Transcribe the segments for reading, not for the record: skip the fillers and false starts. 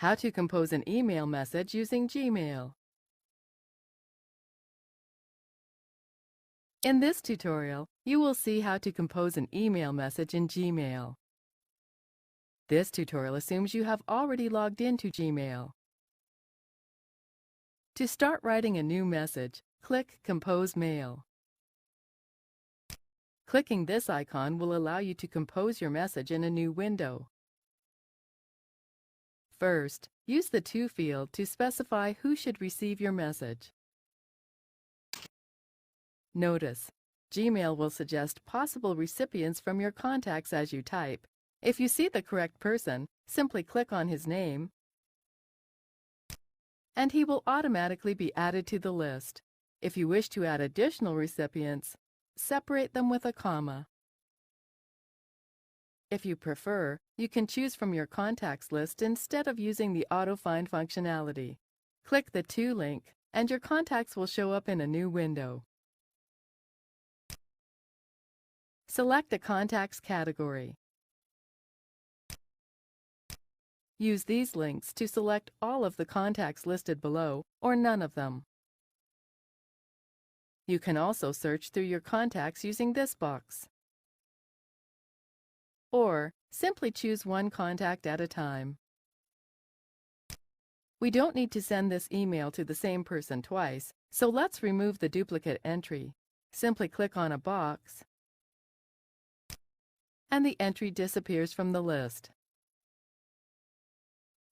How to compose an email message using Gmail. In this tutorial, you will see how to compose an email message in Gmail. This tutorial assumes you have already logged into Gmail. To start writing a new message, click Compose Mail. Clicking this icon will allow you to compose your message in a new window. First, use the To field to specify who should receive your message. Notice, Gmail will suggest possible recipients from your contacts as you type. If you see the correct person, simply click on his name, and he will automatically be added to the list. If you wish to add additional recipients, separate them with a comma. If you prefer, you can choose from your contacts list instead of using the auto-find functionality. Click the To link, and your contacts will show up in a new window. Select a contacts category. Use these links to select all of the contacts listed below or none of them. You can also search through your contacts using this box. Or simply choose one contact at a time. We don't need to send this email to the same person twice, so let's remove the duplicate entry. Simply click on a box, and the entry disappears from the list.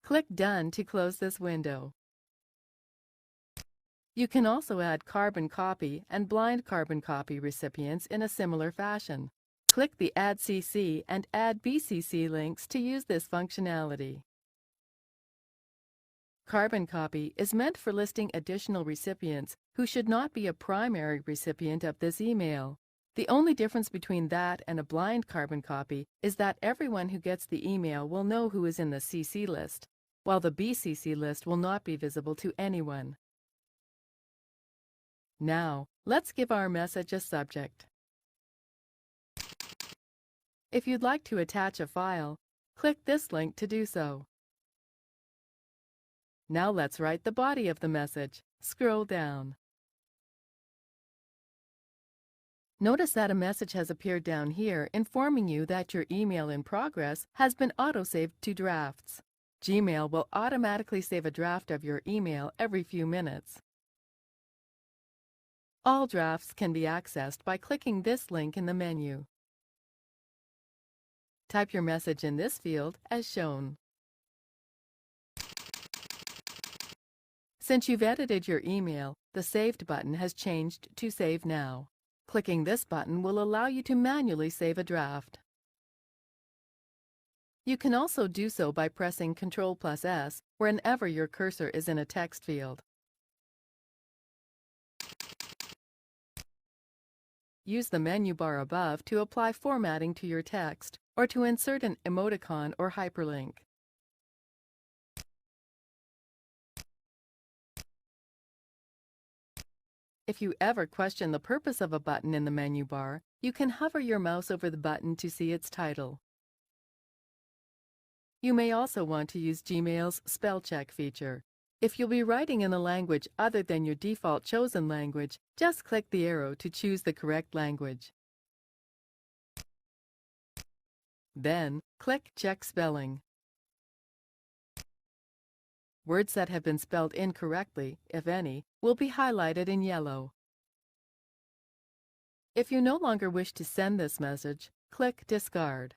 Click Done to close this window. You can also add carbon copy and blind carbon copy recipients in a similar fashion. Click the Add CC and Add BCC links to use this functionality. Carbon copy is meant for listing additional recipients who should not be a primary recipient of this email. The only difference between that and a blind carbon copy is that everyone who gets the email will know who is in the CC list, while the BCC list will not be visible to anyone. Now, let's give our message a subject. If you'd like to attach a file, click this link to do so. Now let's write the body of the message. Scroll down. Notice that a message has appeared down here informing you that your email in progress has been auto-saved to drafts. Gmail will automatically save a draft of your email every few minutes. All drafts can be accessed by clicking this link in the menu. Type your message in this field as shown. Since you've edited your email, the Saved button has changed to Save Now. Clicking this button will allow you to manually save a draft. You can also do so by pressing Ctrl+S whenever your cursor is in a text field. Use the menu bar above to apply formatting to your text or to insert an emoticon or hyperlink. If you ever question the purpose of a button in the menu bar, you can hover your mouse over the button to see its title. You may also want to use Gmail's spell check feature. If you'll be writing in a language other than your default chosen language, just click the arrow to choose the correct language. Then, click Check Spelling. Words that have been spelled incorrectly, if any, will be highlighted in yellow. If you no longer wish to send this message, click Discard.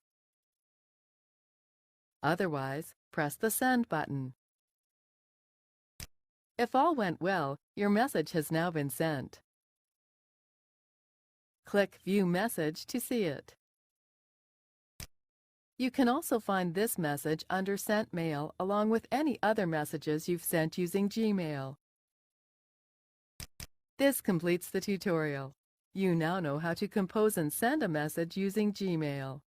Otherwise, press the Send button. If all went well, your message has now been sent. Click View Message to see it. You can also find this message under Sent Mail along with any other messages you've sent using Gmail. This completes the tutorial. You now know how to compose and send a message using Gmail.